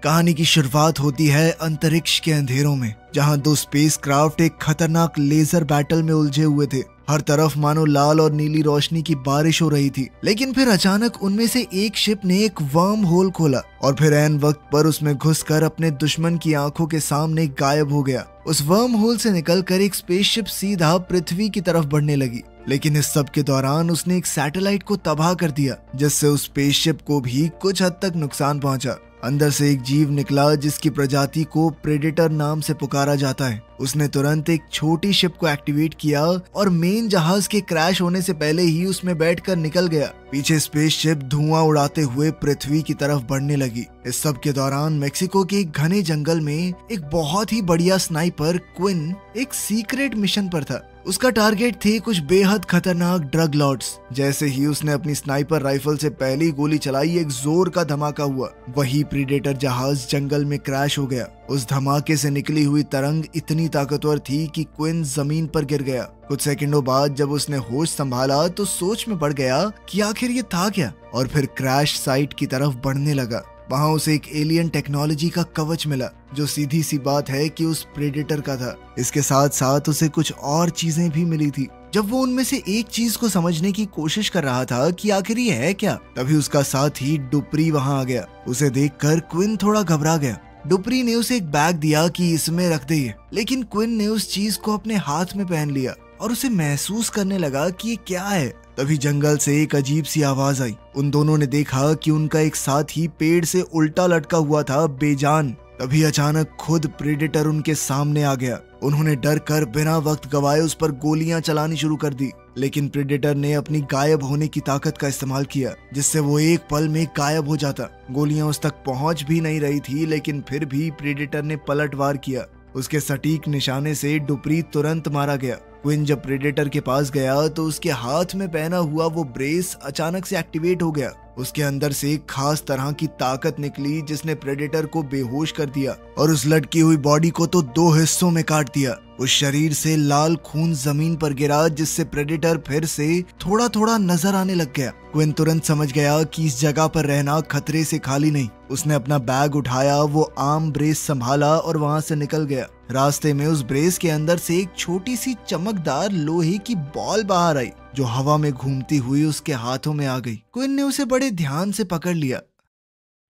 कहानी की शुरुआत होती है अंतरिक्ष के अंधेरों में, जहां दो स्पेसक्राफ्ट एक खतरनाक लेजर बैटल में उलझे हुए थे। हर तरफ मानो लाल और नीली रोशनी की बारिश हो रही थी। लेकिन फिर अचानक उनमें से एक शिप ने एक वर्म होल खोला और फिर ऐन वक्त पर उसमें घुसकर अपने दुश्मन की आंखों के सामने गायब हो गया। उस वर्म होल से निकलकर एक स्पेसशिप सीधा पृथ्वी की तरफ बढ़ने लगी। लेकिन इस सब के दौरान उसने एक सैटेलाइट को तबाह कर दिया, जिससे उस स्पेसशिप को भी कुछ हद तक नुकसान पहुंचा। अंदर से एक जीव निकला जिसकी प्रजाति को प्रेडेटर नाम से पुकारा जाता है। उसने तुरंत एक छोटी शिप को एक्टिवेट किया और मेन जहाज के क्रैश होने से पहले ही उसमें बैठकर निकल गया। पीछे स्पेसशिप धुआं उड़ाते हुए पृथ्वी की तरफ बढ़ने लगी। इस सब के दौरान मेक्सिको के एक घने जंगल में एक बहुत ही बढ़िया स्नाइपर क्विन एक सीक्रेट मिशन पर था। उसका टारगेट थे कुछ बेहद खतरनाक ड्रग लॉर्ड्स। जैसे ही उसने अपनी स्नाइपर राइफल से पहली गोली चलाई, एक जोर का धमाका हुआ। वही प्रीडेटर जहाज जंगल में क्रैश हो गया। उस धमाके से निकली हुई तरंग इतनी ताकतवर थी कि क्विन जमीन पर गिर गया। कुछ सेकंडों बाद जब उसने होश संभाला तो सोच में पड़ गया कि आखिर ये था क्या, और फिर क्रैश साइट की तरफ बढ़ने लगा। वहां उसे एक एलियन टेक्नोलॉजी का कवच मिला, जो सीधी सी बात है कि उस प्रेडेटर का था। इसके साथ साथ उसे कुछ और चीजें भी मिली थी। जब वो उनमें से एक चीज को समझने की कोशिश कर रहा था कि आखिर ये है क्या, तभी उसका साथी डुप्री वहां आ गया। उसे देखकर क्विन थोड़ा घबरा गया। डुप्री ने उसे एक बैग दिया कि इसमें रख दे, लेकिन क्विन ने उस चीज को अपने हाथ में पहन लिया और उसे महसूस करने लगा कि ये क्या है। तभी जंगल से एक अजीब सी आवाज आई। उन दोनों ने देखा कि उनका एक साथी पेड़ से उल्टा लटका हुआ था, बेजान। तभी अचानक खुद प्रेडेटर उनके सामने आ गया। उन्होंने डर कर बिना वक्त गवाए उस पर गोलियां चलानी शुरू कर दी। लेकिन प्रेडेटर ने अपनी गायब होने की ताकत का इस्तेमाल किया, जिससे वो एक पल में गायब हो जाता। गोलियां उस तक पहुंच भी नहीं रही थी, लेकिन फिर भी प्रेडेटर ने पलटवार किया। उसके सटीक निशाने से डुप्री तुरंत मारा गया। क्विन जब प्रेडेटर के पास गया तो उसके हाथ में पहना हुआ वो ब्रेस अचानक से एक्टिवेट हो गया। उसके अंदर से एक खास तरह की ताकत निकली जिसने प्रेडेटर को बेहोश कर दिया और उस लटकी हुई बॉडी को तो दो हिस्सों में काट दिया। उस शरीर से लाल खून जमीन पर गिरा, जिससे प्रेडेटर फिर से थोड़ा थोड़ा नजर आने लग गया। क्विन तुरंत समझ गया कि इस जगह पर रहना खतरे से खाली नहीं। उसने अपना बैग उठाया, वो आर्म ब्रेस संभाला और वहां से निकल गया। रास्ते में उस ब्रेस के अंदर से एक छोटी सी चमकदार लोहे की बॉल बाहर आई, जो हवा में घूमती हुई उसके हाथों में आ गई। क्विन ने उसे बड़े ध्यान से पकड़ लिया।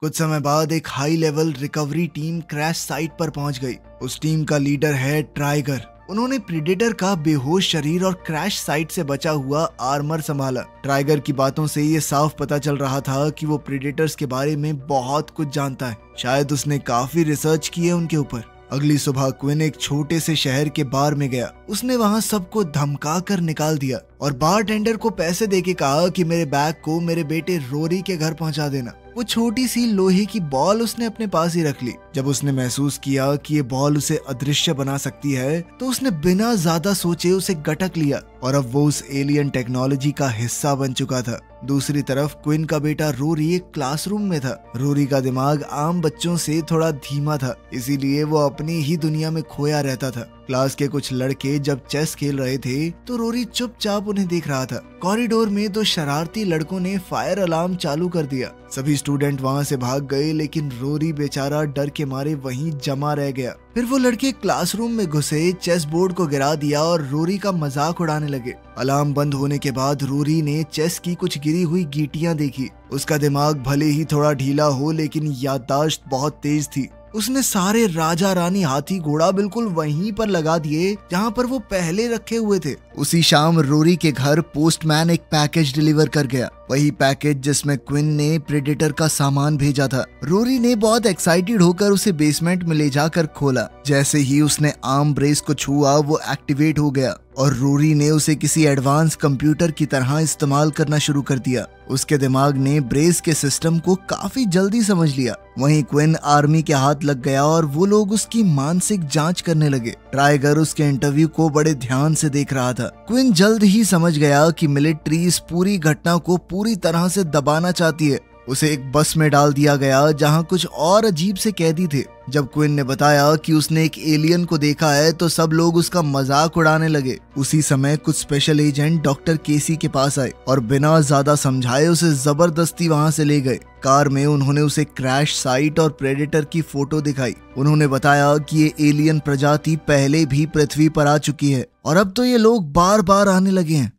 कुछ समय बाद एक high level recovery team crash site पर पहुंच गई। उस टीम का लीडर है ट्राइगर। उन्होंने प्रेडेटर का बेहोश शरीर और क्रैश साइट से बचा हुआ आर्मर संभाला। ट्राइगर की बातों से ये साफ पता चल रहा था कि वो प्रेडेटर्स के बारे में बहुत कुछ जानता है। शायद उसने काफी रिसर्च की है उनके ऊपर। अगली सुबह क्विन एक छोटे से शहर के बार में गया। उसने वहां सबको धमका कर निकाल दिया और बारटेंडर को पैसे देके कहा कि मेरे बैग को मेरे बेटे रोरी के घर पहुंचा देना। वो छोटी सी लोहे की बॉल उसने अपने पास ही रख ली। जब उसने महसूस किया कि ये बॉल उसे अदृश्य बना सकती है, तो उसने बिना ज्यादा सोचे उसे गटक लिया और अब वो उस एलियन टेक्नोलॉजी का हिस्सा बन चुका था। दूसरी तरफ क्विन का बेटा रोरी एक क्लासरूम में था। रोरी का दिमाग आम बच्चों से थोड़ा धीमा था, इसीलिए वो अपनी ही दुनिया में खोया रहता था। क्लास के कुछ लड़के जब चेस खेल रहे थे तो रोरी चुपचाप उन्हें देख रहा था। कॉरिडोर में दो शरारती लड़कों ने फायर अलार्म चालू कर दिया। सभी स्टूडेंट वहां से भाग गए, लेकिन रोरी बेचारा डर के मारे वहीं जमा रह गया। फिर वो लड़के क्लासरूम में घुसे, चेस बोर्ड को गिरा दिया और रोरी का मजाक उड़ाने लगे। अलार्म बंद होने के बाद रोरी ने चेस की कुछ गिरी हुई गीटियां देखी। उसका दिमाग भले ही थोड़ा ढीला हो, लेकिन याददाश्त बहुत तेज थी। उसने सारे राजा रानी हाथी घोड़ा बिल्कुल वहीं पर लगा दिए जहां पर वो पहले रखे हुए थे। उसी शाम रोरी के घर पोस्टमैन एक पैकेज डिलीवर कर गया, वही पैकेज जिसमें क्विन ने प्रेडेटर का सामान भेजा था। रोरी ने बहुत एक्साइटेड होकर उसे बेसमेंट में ले जाकर खोला। जैसे ही उसने आर्म ब्रेस को छुआ, वो एक्टिवेट हो गया और रोरी ने उसे किसी एडवांस कंप्यूटर की तरह इस्तेमाल करना शुरू कर दिया। उसके दिमाग ने ब्रेस के सिस्टम को काफी जल्दी समझ लिया। वहीं क्विन आर्मी के हाथ लग गया और वो लोग उसकी मानसिक जांच करने लगे। ट्राइगर उसके इंटरव्यू को बड़े ध्यान से देख रहा था। क्विन जल्द ही समझ गया कि मिलिट्री इस पूरी घटना को पूरी तरह से दबाना चाहती है। उसे एक बस में डाल दिया गया जहां कुछ और अजीब से कैदी थे। जब क्विन ने बताया कि उसने एक एलियन को देखा है तो सब लोग उसका मजाक उड़ाने लगे। उसी समय कुछ स्पेशल एजेंट डॉक्टर केसी के पास आए और बिना ज्यादा समझाए उसे जबरदस्ती वहां से ले गए। कार में उन्होंने उसे क्रैश साइट और प्रेडेटर की फोटो दिखाई। उन्होंने बताया कि ये एलियन प्रजाति पहले भी पृथ्वी पर आ चुकी है और अब तो ये लोग बार बार आने लगे हैं।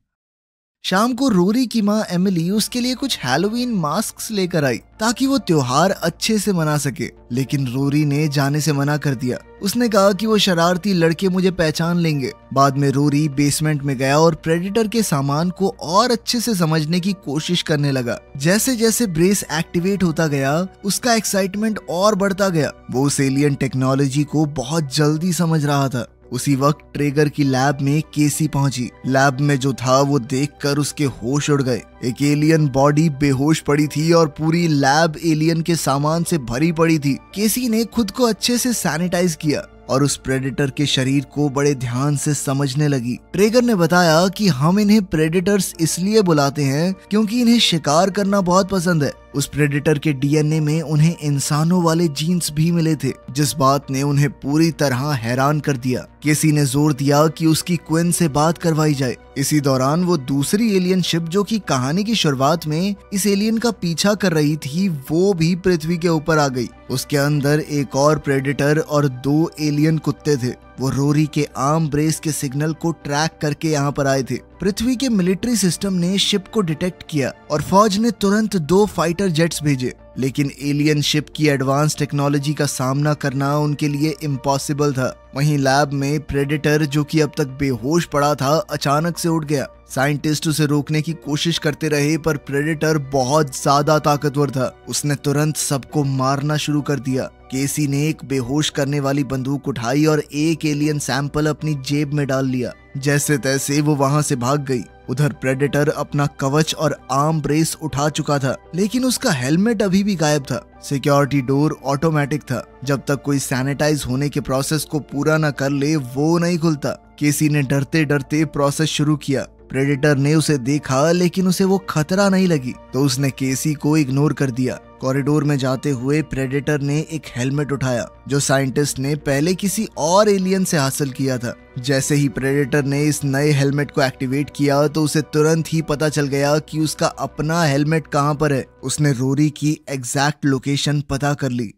शाम को रोरी की माँ एमिली उसके लिए कुछ हैलोवीन मास्क्स लेकर आई ताकि वो त्योहार अच्छे से मना सके, लेकिन रोरी ने जाने से मना कर दिया। उसने कहा कि वो शरारती लड़के मुझे पहचान लेंगे। बाद में रोरी बेसमेंट में गया और प्रेडेटर के सामान को और अच्छे से समझने की कोशिश करने लगा। जैसे जैसे ब्रेस एक्टिवेट होता गया उसका एक्साइटमेंट और बढ़ता गया। वो उस एलियन टेक्नोलॉजी को बहुत जल्दी समझ रहा था। उसी वक्त ट्रेगर की लैब में केसी पहुंची। लैब में जो था वो देखकर उसके होश उड़ गए। एक एलियन बॉडी बेहोश पड़ी थी और पूरी लैब एलियन के सामान से भरी पड़ी थी। केसी ने खुद को अच्छे से सैनिटाइज किया और उस प्रेडेटर के शरीर को बड़े ध्यान से समझने लगी। ट्रेगर ने बताया कि हम इन्हें प्रेडेटर्स इसलिए बुलाते हैं क्योंकि इन्हें शिकार करना बहुत पसंद है। उस प्रेडेटर के डीएनए में उन्हें इंसानों वाले जीन्स भी मिले थे, जिस बात ने उन्हें पूरी तरह हैरान कर दिया। केसी ने जोर दिया कि उसकी क्विन से बात करवाई जाए। इसी दौरान वो दूसरी एलियन शिप जो कि कहानी की शुरुआत में इस एलियन का पीछा कर रही थी वो भी पृथ्वी के ऊपर आ गई। उसके अंदर एक और प्रेडेटर और 2 एलियन कुत्ते थे। वो रोरी के आर्म ब्रेस के सिग्नल को ट्रैक करके यहाँ पर आए थे। पृथ्वी के मिलिट्री सिस्टम ने शिप को डिटेक्ट किया और फौज ने तुरंत 2 फाइटर जेट्स भेजे, लेकिन एलियन शिप की एडवांस टेक्नोलॉजी का सामना करना उनके लिए इम्पॉसिबल था। वहीं लैब में प्रेडेटर जो कि अब तक बेहोश पड़ा था अचानक से उठ गया। साइंटिस्ट उसे रोकने की कोशिश करते रहे पर प्रेडेटर बहुत ज्यादा ताकतवर था। उसने तुरंत सबको मारना शुरू कर दिया। केसी ने एक बेहोश करने वाली बंदूक उठाई और एक एलियन सैंपल अपनी जेब में डाल लिया। जैसे तैसे वो वहां से भाग गई। उधर प्रेडेटर अपना कवच और आर्म ब्रेस उठा चुका था, लेकिन उसका हेलमेट अभी भी गायब था। सिक्योरिटी डोर ऑटोमेटिक था। जब तक कोई सैनिटाइज होने के प्रोसेस को पूरा न कर ले वो नहीं खुलता। केसी ने डरते डरते प्रोसेस शुरू किया। प्रेडेटर ने उसे देखा लेकिन उसे वो खतरा नहीं लगी तो उसने केसी को इग्नोर कर दिया। कॉरिडोर में जाते हुए प्रेडेटर ने एक हेलमेट उठाया जो साइंटिस्ट ने पहले किसी और एलियन से हासिल किया था। जैसे ही प्रेडेटर ने इस नए हेलमेट को एक्टिवेट किया तो उसे तुरंत ही पता चल गया कि उसका अपना हेलमेट कहां पर है। उसने रोरी की एग्जैक्ट लोकेशन पता कर ली।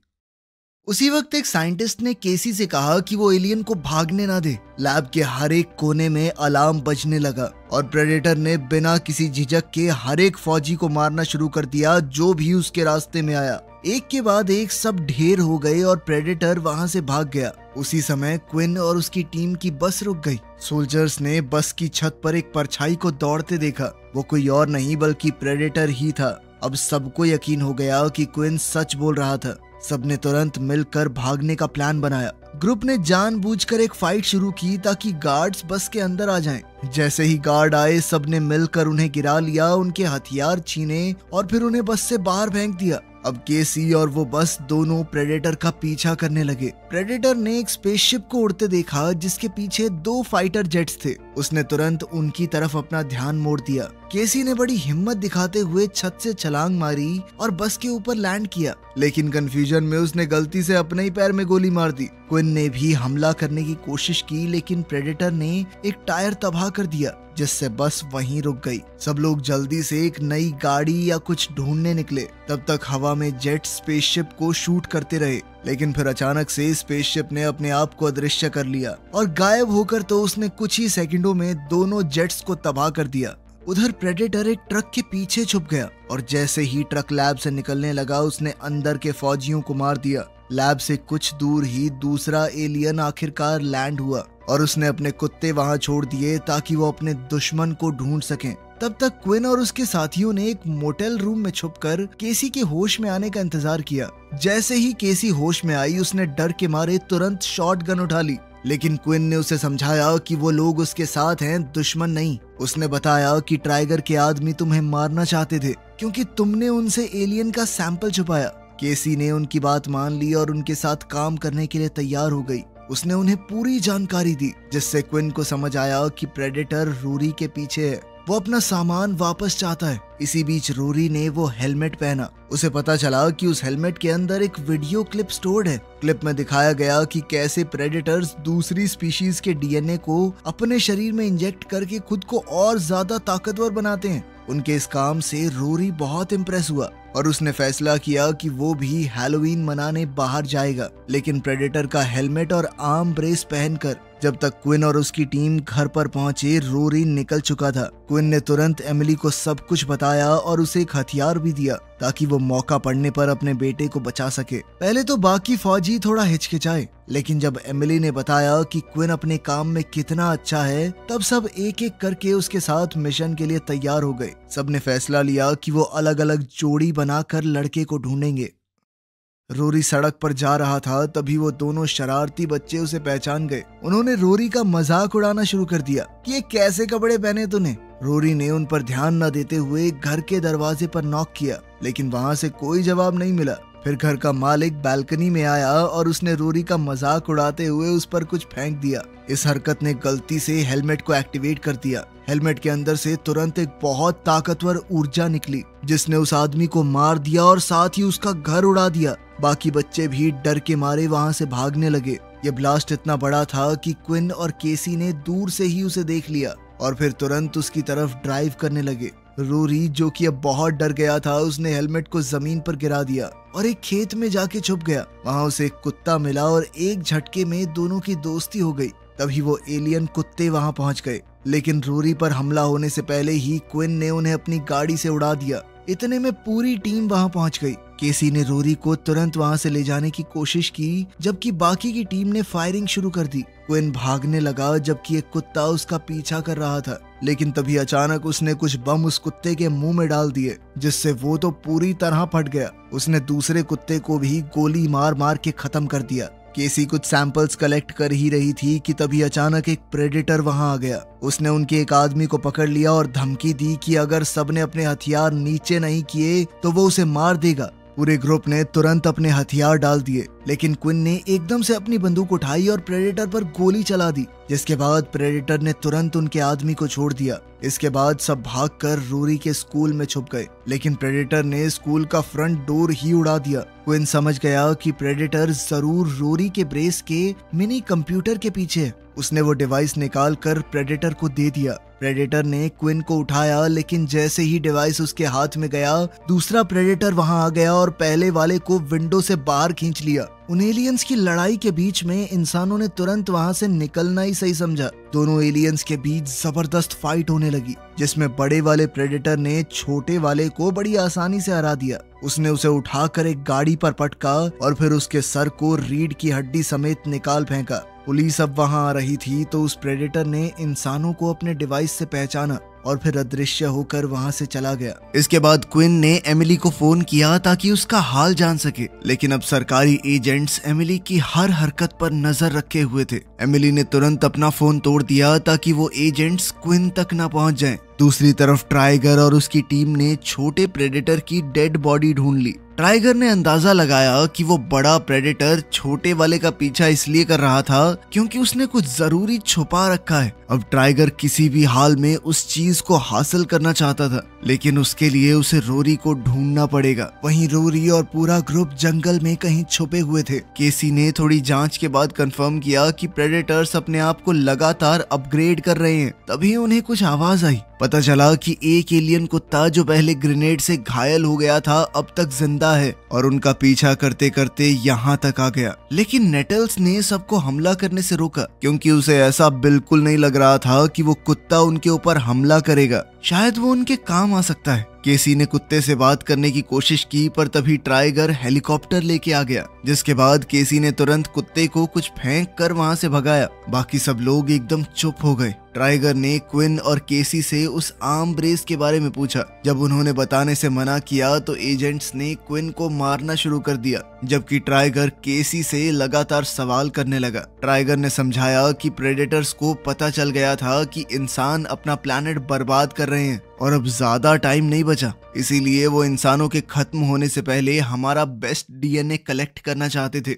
उसी वक्त एक साइंटिस्ट ने केसी से कहा कि वो एलियन को भागने ना दे। लैब के हर एक कोने में अलार्म बजने लगा और प्रेडेटर ने बिना किसी झिझक के हर एक फौजी को मारना शुरू कर दिया जो भी उसके रास्ते में आया। एक के बाद एक सब ढेर हो गए और प्रेडेटर वहां से भाग गया। उसी समय क्विन और उसकी टीम की बस रुक गई। सोल्जर्स ने बस की छत पर एक परछाई को दौड़ते देखा। वो कोई और नहीं बल्कि प्रेडेटर ही था। अब सबको यकीन हो गया कि क्विन सच बोल रहा था। सबने तुरंत मिलकर भागने का प्लान बनाया। ग्रुप ने जानबूझकर एक फाइट शुरू की ताकि गार्ड्स बस के अंदर आ जाएं। जैसे ही गार्ड आए सबने मिलकर उन्हें गिरा लिया, उनके हथियार छीने और फिर उन्हें बस से बाहर फेंक दिया। अब केसी और वो बस दोनों प्रेडेटर का पीछा करने लगे। प्रेडेटर ने एक स्पेसशिप को उड़ते देखा जिसके पीछे 2 फाइटर जेट्स थे। उसने तुरंत उनकी तरफ अपना ध्यान मोड़ दिया। केसी ने बड़ी हिम्मत दिखाते हुए छत से छलांग मारी और बस के ऊपर लैंड किया, लेकिन कंफ्यूजन में उसने गलती से अपने ही पैर में गोली मार दी। क्विन ने भी हमला करने की कोशिश की लेकिन प्रेडेटर ने एक टायर तबाह कर दिया जिससे बस वहीं रुक गई। सब लोग जल्दी से एक नई गाड़ी या कुछ ढूंढने निकले। तब तक हवा में जेट स्पेसशिप को शूट करते रहे, लेकिन फिर अचानक से स्पेसशिप ने अपने आप को अदृश्य कर लिया और गायब होकर तो उसने कुछ ही सेकंडों में दोनों जेट्स को तबाह कर दिया। उधर प्रेडेटर एक ट्रक के पीछे छुप गया और जैसे ही ट्रक लैब से निकलने लगा उसने अंदर के फौजियों को मार दिया। लैब से कुछ दूर ही दूसरा एलियन आखिरकार लैंड हुआ और उसने अपने कुत्ते वहां छोड़ दिए ताकि वो अपने दुश्मन को ढूंढ सकें। तब तक क्विन और उसके साथियों ने एक मोटेल रूम में छुपकर केसी के होश में आने का इंतजार किया। जैसे ही केसी होश में आई उसने डर के मारे तुरंत शॉटगन उठा ली, लेकिन क्विन ने उसे समझाया कि वो लोग उसके साथ हैं, दुश्मन नहीं। उसने बताया कि टाइगर के आदमी तुम्हें मारना चाहते थे क्योंकि तुमने उनसे एलियन का सैंपल छुपाया। केसी ने उनकी बात मान ली और उनके साथ काम करने के लिए तैयार हो गई। उसने उन्हें पूरी जानकारी दी जिससे क्विन को समझ आया कि प्रेडेटर रोरी के पीछे है। वो अपना सामान वापस चाहता है। इसी बीच रोरी ने वो हेलमेट पहना। उसे पता चला कि उस हेलमेट के अंदर एक वीडियो क्लिप स्टोर्ड है। क्लिप में दिखाया गया कि कैसे प्रेडेटर्स दूसरी स्पीशीज के डीएनए को अपने शरीर में इंजेक्ट करके खुद को और ज्यादा ताकतवर बनाते हैं। उनके इस काम से रोरी बहुत इम्प्रेस हुआ और उसने फैसला किया कि वो भी हैलोवीन मनाने बाहर जाएगा, लेकिन प्रेडेटर का हेलमेट और आर्म ब्रेस पहनकर। जब तक क्विन और उसकी टीम घर पर पहुंचे, रोरी निकल चुका था। क्विन ने तुरंत एमिली को सब कुछ बताया और उसे एक हथियार भी दिया ताकि वो मौका पड़ने पर अपने बेटे को बचा सके। पहले तो बाकी फौजी थोड़ा हिचकिचाए, लेकिन जब एमिली ने बताया कि क्विन अपने काम में कितना अच्छा है, तब सब एक एक करके उसके साथ मिशन के लिए तैयार हो गए। सबने फैसला लिया कि वो अलग अलग जोड़ी बनाकर लड़के को ढूंढेंगे। रोरी सड़क पर जा रहा था, तभी वो दोनों शरारती बच्चे उसे पहचान गए। उन्होंने रोरी का मजाक उड़ाना शुरू कर दिया कि ये कैसे कपड़े पहने तूने। रोरी ने उन पर ध्यान न देते हुए घर के दरवाजे पर नॉक किया, लेकिन वहां से कोई जवाब नहीं मिला। फिर घर का मालिक बालकनी में आया और उसने रोरी का मजाक उड़ाते हुए उस पर कुछ फेंक दिया। इस हरकत ने गलती से हेलमेट को एक्टिवेट कर दिया। हेलमेट के अंदर से तुरंत एक बहुत ताकतवर ऊर्जा निकली, जिसने उस आदमी को मार दिया और साथ ही उसका घर उड़ा दिया। बाकी बच्चे भी डर के मारे वहां से भागने लगे। ये ब्लास्ट इतना बड़ा था कि क्विन और केसी ने दूर से ही उसे देख लिया और फिर तुरंत उसकी तरफ ड्राइव करने लगे। रोरी, जो कि अब बहुत डर गया था, उसने हेलमेट को जमीन पर गिरा दिया और एक खेत में जाके छुप गया। वहां उसे एक कुत्ता मिला और एक झटके में दोनों की दोस्ती हो गई। तभी वो एलियन कुत्ते वहां पहुंच गए, लेकिन रोरी पर हमला होने से पहले ही क्विन ने उन्हें अपनी गाड़ी से उड़ा दिया। इतने में पूरी टीम वहां पहुंच गई। केसी ने रोरी को तुरंत वहां से ले जाने की कोशिश की, जबकि बाकी की टीम ने फायरिंग शुरू कर दी। क्विन भागने लगा जबकि एक कुत्ता उसका पीछा कर रहा था, लेकिन तभी अचानक उसने कुछ बम उस कुत्ते के मुंह में डाल दिए, जिससे वो तो पूरी तरह फट गया। उसने दूसरे कुत्ते को भी गोली मार मार के खत्म कर दिया। केसी कुछ सैंपल्स कलेक्ट कर ही रही थी कि तभी अचानक एक प्रेडेटर वहां आ गया। उसने उनके एक आदमी को पकड़ लिया और धमकी दी कि अगर सबने अपने हथियार नीचे नहीं किए तो वो उसे मार देगा। पूरे ग्रुप ने तुरंत अपने हथियार डाल दिए, लेकिन क्विन ने एकदम से अपनी बंदूक उठाई और प्रेडेटर पर गोली चला दी, जिसके बाद प्रेडेटर ने तुरंत उनके आदमी को छोड़ दिया। इसके बाद सब भागकर रोरी के स्कूल में छुप गए, लेकिन प्रेडेटर ने स्कूल का फ्रंट डोर ही उड़ा दिया। क्विन समझ गया कि प्रेडेटर जरूर रोरी के ब्रेस के मिनी कंप्यूटर के पीछे है। उसने वो डिवाइस निकाल कर प्रेडेटर को दे दिया। प्रेडेटर ने क्विन को उठाया, लेकिन जैसे ही डिवाइस उसके हाथ में गया, दूसरा प्रेडेटर वहां आ गया और पहले वाले को विंडो से बाहर खींच लिया। उन एलियंस की लड़ाई के बीच में इंसानों ने तुरंत वहां से निकलना ही सही समझा। दोनों एलियंस के बीच जबरदस्त फाइट होने लगी, जिसमें बड़े वाले प्रेडेटर ने छोटे वाले को बड़ी आसानी से हरा दिया। उसने उसे उठाकर एक गाड़ी पर पटका और फिर उसके सर को रीढ़ की हड्डी समेत निकाल फेंका। पुलिस अब वहां आ रही थी तो उस प्रेडेटर ने इंसानों को अपने डिवाइस से पहचाना और फिर अदृश्य होकर वहां से चला गया। इसके बाद क्विन ने एमिली को फोन किया ताकि उसका हाल जान सके, लेकिन अब सरकारी एजेंट्स एमिली की हर हरकत पर नजर रखे हुए थे। एमिली ने तुरंत अपना फोन तोड़ दिया ताकि वो एजेंट्स क्विन तक न पहुंच जाएं। दूसरी तरफ ट्राइगर और उसकी टीम ने छोटे प्रेडेटर की डेड बॉडी ढूंढ ली। ट्राइगर ने अंदाजा लगाया कि वो बड़ा प्रेडेटर छोटे वाले का पीछा इसलिए कर रहा था क्योंकि उसने कुछ जरूरी छुपा रखा है। अब ट्राइगर किसी भी हाल में उस चीज को हासिल करना चाहता था, लेकिन उसके लिए उसे रोरी को ढूंढना पड़ेगा। वहीं रोरी और पूरा ग्रुप जंगल में कहीं छुपे हुए थे। केसी ने थोड़ी जांच के बाद कंफर्म किया कि प्रेडेटर्स अपने आप को लगातार अपग्रेड कर रहे हैं। तभी उन्हें कुछ आवाज आई। पता चला कि एक एलियन कुत्ता जो पहले ग्रेनेड से घायल हो गया था अब तक जिंदा है और उनका पीछा करते करते यहाँ तक आ गया। लेकिन नेटल्स ने सबको हमला करने से रोका क्योंकि उसे ऐसा बिल्कुल नहीं लग रहा था कि वो कुत्ता उनके ऊपर हमला करेगा। शायद वो उनके काम आ सकता है। केसी ने कुत्ते से बात करने की कोशिश की, पर तभी ट्राइगर हेलीकॉप्टर लेके आ गया, जिसके बाद केसी ने तुरंत कुत्ते को कुछ फेंक कर वहां से भगाया। बाकी सब लोग एकदम चुप हो गए। ट्राइगर ने क्विन और केसी से उस आर्म ब्रेस के बारे में पूछा। जब उन्होंने बताने से मना किया तो एजेंट्स ने क्विन को मारना शुरू कर दिया, जबकि ट्राइगर केसी से लगातार सवाल करने लगा। ट्राइगर ने समझाया कि प्रेडेटर्स को पता चल गया था कि इंसान अपना प्लैनेट बर्बाद कर रहे हैं और अब ज्यादा टाइम नहीं बचा, इसीलिए वो इंसानों के खत्म होने से पहले हमारा बेस्ट डीएनए कलेक्ट करना चाहते थे।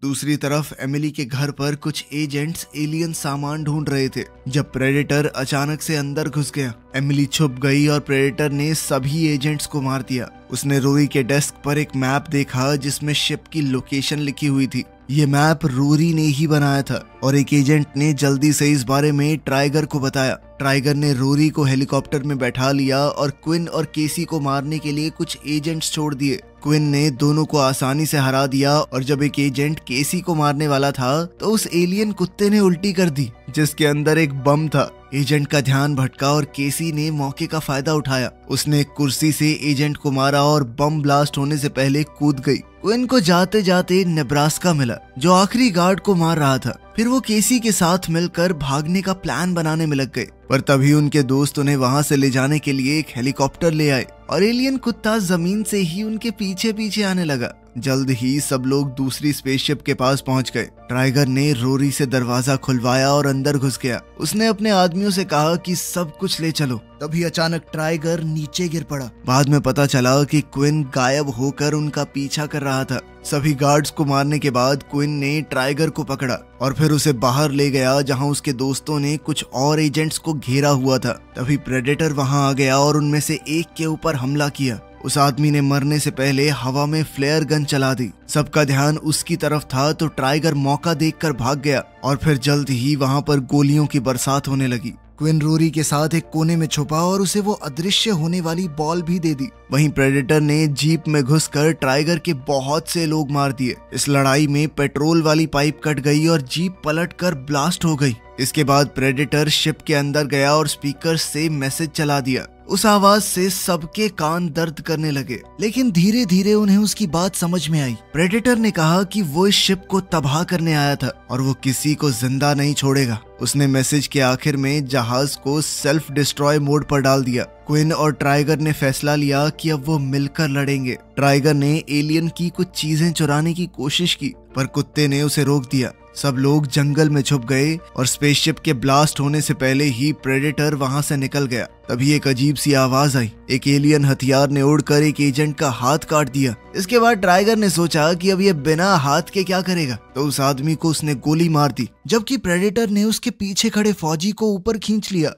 दूसरी तरफ एमिली के घर पर कुछ एजेंट्स एलियन सामान ढूंढ रहे थे जब प्रेडेटर अचानक से अंदर घुस गया। एमिली छुप गई और प्रेडेटर ने सभी एजेंट्स को मार दिया। उसने रोरी के डेस्क पर एक मैप देखा जिसमें शिप की लोकेशन लिखी हुई थी। ये मैप रोरी ने ही बनाया था और एक एजेंट ने जल्दी से इस बारे में ट्राइगर को बताया। ट्राइगर ने रोरी को हेलीकॉप्टर में बैठा लिया और क्विन और केसी को मारने के लिए कुछ एजेंट्स छोड़ दिए। क्विन ने दोनों को आसानी से हरा दिया और जब एक एजेंट केसी को मारने वाला था तो उस एलियन कुत्ते ने उल्टी कर दी जिसके अंदर एक बम था। एजेंट का ध्यान भटका और केसी ने मौके का फायदा उठाया। उसने एक कुर्सी से एजेंट को मारा और बम ब्लास्ट होने से पहले कूद गई। क्विन को जाते जाते नेब्रास्का मिला जो आखिरी गार्ड को मार रहा था। फिर वो केसी के साथ मिलकर भागने का प्लान बनाने में लग गए, पर तभी उनके दोस्त उन्हें वहां से ले जाने के लिए एक हेलीकॉप्टर ले आए और एलियन कुत्ता जमीन से ही उनके पीछे पीछे आने लगा। जल्द ही सब लोग दूसरी स्पेसशिप के पास पहुंच गए। ट्राइगर ने रोरी से दरवाजा खुलवाया और अंदर घुस गया। उसने अपने आदमियों से कहा कि सब कुछ ले चलो। तभी अचानक ट्राइगर नीचे गिर पड़ा। बाद में पता चला कि क्विन गायब होकर उनका पीछा कर रहा था। सभी गार्ड्स को मारने के बाद क्विन ने ट्राइगर को पकड़ा और फिर उसे बाहर ले गया जहां उसके दोस्तों ने कुछ और एजेंट्स को घेरा हुआ था। तभी प्रेडेटर वहां आ गया और उनमें से एक के ऊपर हमला किया। उस आदमी ने मरने से पहले हवा में फ्लेयर गन चला दी। सबका ध्यान उसकी तरफ था तो ट्राइगर मौका देखकर भाग गया और फिर जल्द ही वहां पर गोलियों की बरसात होने लगी। क्विन रोरी के साथ एक कोने में छुपा और उसे वो अदृश्य होने वाली बॉल भी दे दी। वहीं प्रेडेटर ने जीप में घुसकर ट्राइगर के बहुत से लोग मार दिए। इस लड़ाई में पेट्रोल वाली पाइप कट गई और जीप पलटकर ब्लास्ट हो गई। इसके बाद प्रेडेटर शिप के अंदर गया और स्पीकर से मैसेज चला दिया। उस आवाज से सबके कान दर्द करने लगे, लेकिन धीरे धीरे उन्हें उसकी बात समझ में आई। प्रेडेटर ने कहा कि वो इस शिप को तबाह करने आया था और वो किसी को जिंदा नहीं छोड़ेगा। उसने मैसेज के आखिर में जहाज को सेल्फ डिस्ट्रॉय मोड पर डाल दिया। क्विन और ट्राइगर ने फैसला लिया कि अब वो मिलकर लड़ेंगे। ट्राइगर ने एलियन की कुछ चीजें चुराने की कोशिश की, पर कुत्ते ने उसे रोक दिया। सब लोग जंगल में छुप गए और स्पेसशिप के ब्लास्ट होने से पहले ही प्रेडेटर वहां से निकल गया। तभी एक अजीब सी आवाज आई। एक एलियन हथियार ने उड़कर एक एजेंट का हाथ काट दिया। इसके बाद ट्राइगर ने सोचा कि अब ये बिना हाथ के क्या करेगा, तो उस आदमी को उसने गोली मार दी, जबकि प्रेडेटर ने उसके पीछे खड़े फौजी को ऊपर खींच लिया।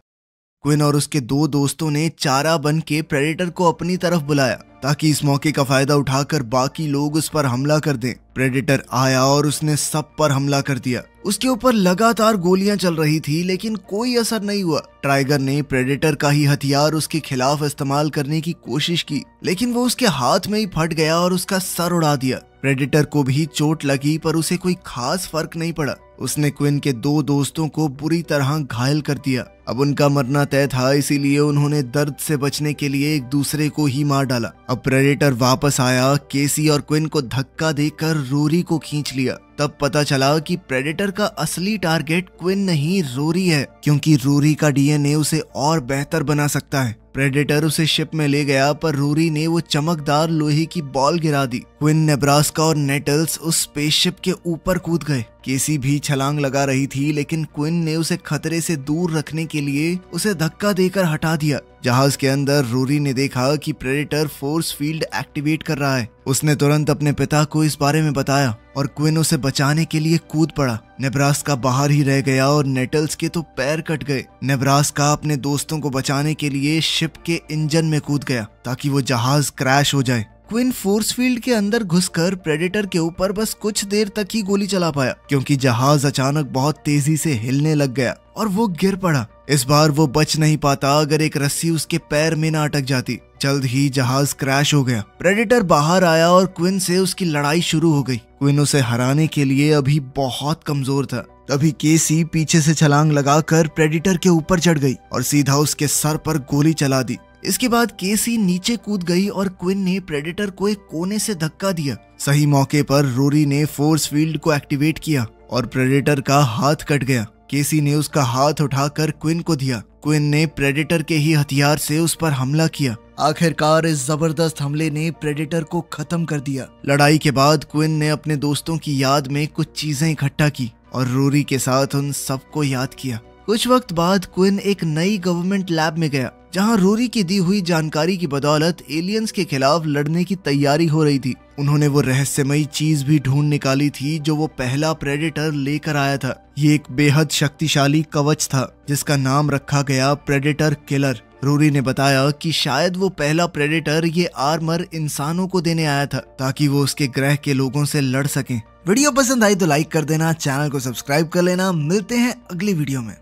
क्विन और उसके दो दोस्तों ने चारा बन के प्रेडेटर को अपनी तरफ बुलाया ताकि इस मौके का फायदा उठाकर बाकी लोग उस पर हमला कर दें। प्रेडेटर आया और उसने सब पर हमला कर दिया। उसके ऊपर लगातार गोलियां चल रही थी लेकिन कोई असर नहीं हुआ। ट्राइगर ने प्रेडेटर का ही हथियार उसके खिलाफ इस्तेमाल करने की कोशिश की, लेकिन वो उसके हाथ में ही फट गया और उसका सर उड़ा दिया। प्रेडेटर को भी चोट लगी पर उसे कोई खास फर्क नहीं पड़ा। उसने क्विन के दो दोस्तों को बुरी तरह घायल कर दिया। अब उनका मरना तय था, इसीलिए उन्होंने दर्द से बचने के लिए एक दूसरे को ही मार डाला। अब प्रेडेटर वापस आया। केसी और क्विन को धक्का देकर रोरी को खींच लिया। तब पता चला कि प्रेडेटर का असली टारगेट क्विन नहीं रोरी है, क्योंकि रोरी का डीएनए उसे और बेहतर बना सकता है। प्रेडेटर उसे शिप में ले गया पर रोरी ने वो चमकदार लोहे की बॉल गिरा दी। क्विन, नेब्रास्का और नेटल्स उस स्पेसशिप के ऊपर कूद गए। केसी भी छलांग लगा रही थी, लेकिन क्विन ने उसे खतरे से दूर रखने के लिए उसे धक्का देकर हटा दिया। जहाज के अंदर रोरी ने देखा कि प्रेडेटर फोर्स फील्ड एक्टिवेट कर रहा है। उसने तुरंत अपने पिता को इस बारे में बताया और क्विन उसे बचाने के लिए कूद पड़ा। नेब्रास्का बाहर ही रह गया और नेटल्स के तो पैर कट गए। नेब्रास्का अपने दोस्तों को बचाने के लिए शिप के इंजन में कूद गया ताकि वो जहाज क्रैश हो जाए। क्विन फोर्स फील्ड के अंदर घुसकर प्रेडेटर के ऊपर बस कुछ देर तक ही गोली चला पाया, क्योंकि जहाज अचानक बहुत तेजी से हिलने लग गया और वो गिर पड़ा। इस बार वो बच नहीं पाता अगर एक रस्सी उसके पैर में ना अटक जाती। जल्द ही जहाज क्रैश हो गया। प्रेडेटर बाहर आया और क्विन से उसकी लड़ाई शुरू हो गई। क्विन उसे हराने के लिए अभी बहुत कमजोर था। तभी केसी पीछे से छलांग लगाकर प्रेडेटर के ऊपर चढ़ गई और सीधा उसके सर पर गोली चला दी। इसके बाद केसी नीचे कूद गई और क्विन ने प्रेडेटर को एक कोने से धक्का दिया। सही मौके पर रोरी ने फोर्स फील्ड को एक्टिवेट किया और प्रेडेटर का हाथ कट गया। केसी ने उसका हाथ उठाकर क्विन को दिया। क्विन ने प्रेडेटर के ही हथियार से उस पर हमला किया। आखिरकार इस जबरदस्त हमले ने प्रेडेटर को खत्म कर दिया। लड़ाई के बाद क्विन ने अपने दोस्तों की याद में कुछ चीजें इकट्ठा की और रोरी के साथ उन सबको याद किया। कुछ वक्त बाद क्विन एक नई गवर्नमेंट लैब में गया जहां रोरी की दी हुई जानकारी की बदौलत एलियंस के खिलाफ लड़ने की तैयारी हो रही थी। उन्होंने वो रहस्यमयी चीज भी ढूंढ निकाली थी जो वो पहला प्रेडेटर लेकर आया था। ये एक बेहद शक्तिशाली कवच था जिसका नाम रखा गया प्रेडेटर किलर। रोरी ने बताया कि शायद वो पहला प्रेडेटर ये आर्मर इंसानों को देने आया था ताकि वो उसके ग्रह के लोगों से लड़ सकें। वीडियो पसंद आई तो लाइक कर देना, चैनल को सब्सक्राइब कर लेना। मिलते हैं अगली वीडियो में।